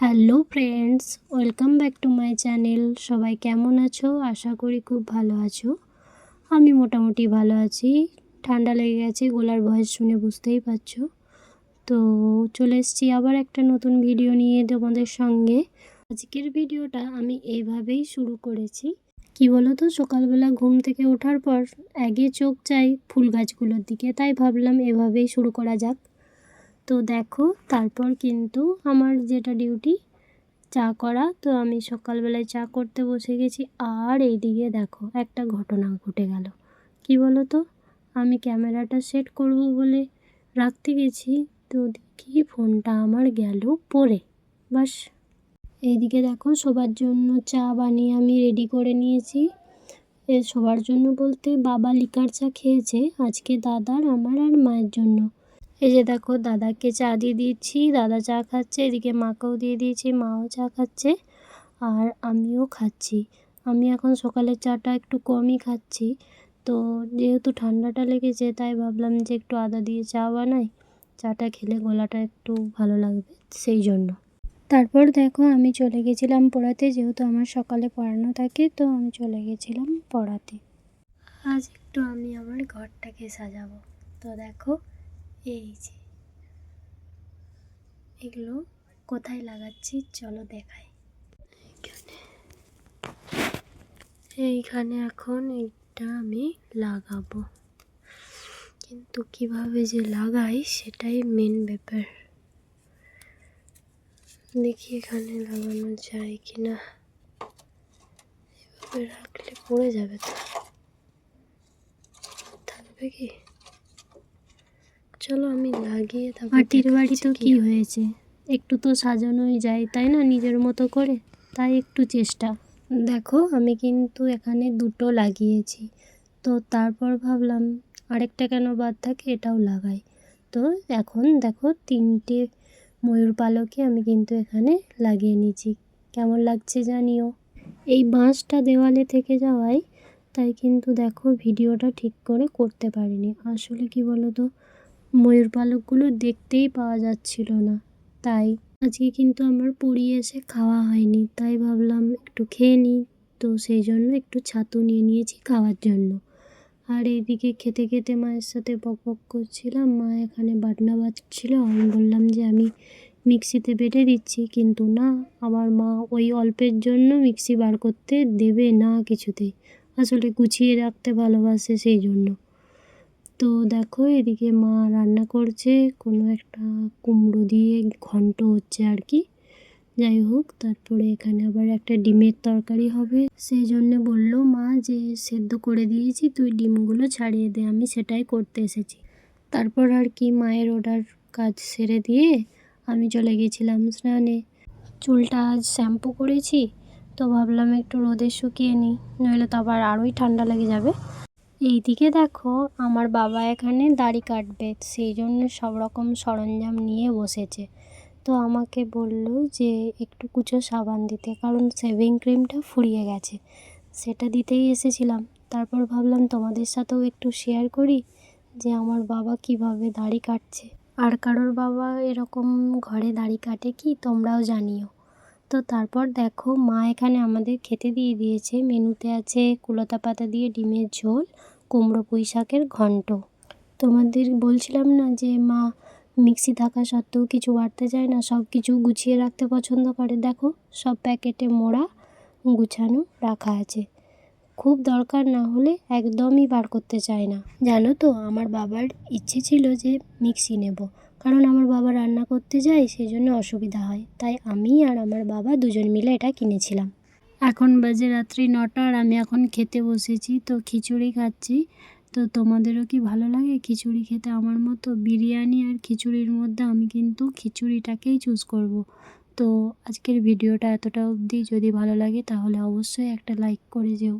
Hello friends, welcome back to my channel. সবাই কেমন আছো? আশা করি খুব ভালো আছো। আমি মোটামুটি ভালো আছি। ঠান্ডা লেগে গেছে, গলার ভয়েস শুনে বুঝতেই পারছো। তো চলে এসেছি আবার একটা নতুন ভিডিও নিয়ে তোমাদের সঙ্গে। আজকের ভিডিওটা আমি এইভাবেই শুরু করেছি। কি বলো তো, সকালবেলা ঘুম থেকে ওঠার পর আগে চোখ চাই ফুল গাছগুলোর দিকে, তাই ভাবলাম এভাবেই শুরু করা যাক। তো দেখো, তারপর কিন্তু আমার যেটা ডিউটি চা করা, তো আমি সকালবেলায় চা করতে বসে গেছি। আর এইদিকে দেখো একটা ঘটনা ঘটে গেল। কি বলো তো, আমি ক্যামেরাটা সেট করব বলে রাখতে গেছি, তো দেখি ফোনটা আমার গেল পড়ে। বাস, এইদিকে দেখো সবার জন্য চা বানিয়ে আমি রেডি করে নিয়েছি। সবার জন্য বলতে বাবা লিকার চা খেয়েছে আজকে, দাদার, আমার আর মায়ের জন্য। এই যে দেখো, দাদাকে চা দিয়ে দিয়েছি, দাদা চা খাচ্ছে। এদিকে মাকেও দিয়ে দিয়েছি, মাও চা খাচ্ছে আর আমিও খাচ্ছি। আমি এখন সকালের চাটা একটু কমই খাচ্ছি, তো যেহেতু ঠান্ডাটা লেগেছে তাই ভাবলাম যে একটু আদা দিয়ে চা বানাই, চাটা খেলে গলাটা একটু ভালো লাগবে সেই জন্য। তারপর দেখো আমি চলে গেছিলাম পড়াতে, যেহেতু আমার সকালে পড়ানো থাকে, তো আমি চলে গেছিলাম পড়াতে। আজ একটু আমি আমার ঘরটাকে সাজাবো। তো দেখো, এই যে এগুলো কোথায় লাগাচ্ছি চলো দেখাই। এইখানে এখন এটা আমি লাগাবো, কিন্তু কিভাবে যে লাগাই সেটাই মেন ব্যাপার। দেখি এখানে লাগানো যায় কিনা। এভাবে রাখলে পড়ে যাবে, তো থাকবে কি? চলো আমি লাগিয়ে থাকবো। মাটির বাড়ি তো কি হয়েছে, একটু তো সাজানোই যায়, তাই না? নিজের মতো করে, তাই একটু চেষ্টা। দেখো আমি কিন্তু এখানে দুটো লাগিয়েছি, তো তারপর ভাবলাম আরেকটা কেন বাদ থাকে, এটাও লাগাই। তো এখন দেখো তিনটে ময়ূর পালকে আমি কিন্তু এখানে লাগিয়ে নিয়েছি। কেমন লাগছে জানিও। এই বাঁশটা দেওয়ালে থেকে যাওয়ায় তাই কিন্তু দেখো ভিডিওটা ঠিক করে করতে পারিনি। আসলে কি বলো তো, ময়ূর পালকগুলো দেখতেই পাওয়া যাচ্ছিল না, তাই আজকে কিন্তু আমার পড়িয়ে এসে খাওয়া হয়নি, তাই ভাবলাম একটু খেয়ে নিই। তো সেই জন্য একটু ছাতু নিয়ে নিয়েছি খাওয়ার জন্য। আর এইদিকে খেতে খেতে মায়ের সাথে বক বক করছিলাম। মা এখানে বাটনা বাটছিল, আমি বললাম যে আমি মিক্সিতে বেটে দিচ্ছি, কিন্তু না, আমার মা ওই অল্পের জন্য মিক্সি বার করতে দেবে না কিছুতেই। আসলে গুছিয়ে রাখতে ভালোবাসে সেই জন্য। তো দেখো এদিকে মা রান্না করছে, কোনো একটা কুমড়ো দিয়ে ঘন্ট হচ্ছে আর কি। যাই হোক, তারপরে এখানে আবার একটা ডিমের তরকারি হবে, সেই জন্যে বললো মা যে সেদ্ধ করে দিয়েছি, তুই ডিমগুলো ছাড়িয়ে দে, আমি সেটাই করতে এসেছি। তারপর আর কি মায়ের অর্ডার কাজ সেরে দিয়ে আমি চলে গেছিলাম স্নানে। চুলটা আজ শ্যাম্পু করেছি, তো ভাবলাম একটু রোদে শুকিয়ে নিই, নইলে তো আবার আরোই ঠান্ডা লেগে যাবে। এইদিকে দেখো আমার বাবা এখানে দাড়ি কাটবে, সেই জন্য সব রকম সরঞ্জাম নিয়ে বসেছে। তো আমাকে বলল যে একটু কুচো সাবান দিতে, কারণ শেভিং ক্রিমটা ফুরিয়ে গেছে, সেটা দিতেই এসেছিলাম। তারপর ভাবলাম তোমাদের সাথেও একটু শেয়ার করি যে আমার বাবা কিভাবে দাড়ি কাটছে। আর কারোর বাবা এরকম ঘরে দাড়ি কাটে কি, তোমরাও জানিও। তো তারপর দেখো মা এখানে আমাদের খেতে দিয়ে দিয়েছে। মেনুতে আছে কুলতা পাতা দিয়ে ডিমের ঝোল, কুমড়ো পুঁই শাকের ঘন্ট। তোমাদের বলছিলাম না যে মা মিক্সি থাকা সত্ত্বেও কিছু বাড়তে চায় না, সব কিছু গুছিয়ে রাখতে পছন্দ করে। দেখো সব প্যাকেটে মোড়া গুছানো রাখা আছে, খুব দরকার না হলে একদমই বার করতে চায় না। জানো তো, আমার বাবার ইচ্ছে ছিল যে মিক্সি নেব, কারণ আমার বাবা রান্না করতে যায়, সেই জন্য অসুবিধা হয়, তাই আমি আর আমার বাবা দুজন মিলে এটা কিনেছিলাম। এখন বাজে রাত্রি 9টা আর আমি এখন খেতে বসেছি, তো খিচুড়ি খাচ্ছি। তো তোমাদেরও কি ভালো লাগে খিচুড়ি খেতে আমার মতো? বিরিয়ানি আর খিচুড়ির মধ্যে আমি কিন্তু খিচুড়িটাকেই চুজ করব। তো আজকের ভিডিওটা এতটা অবধি, যদি ভালো লাগে তাহলে অবশ্যই একটা লাইক করে যেও।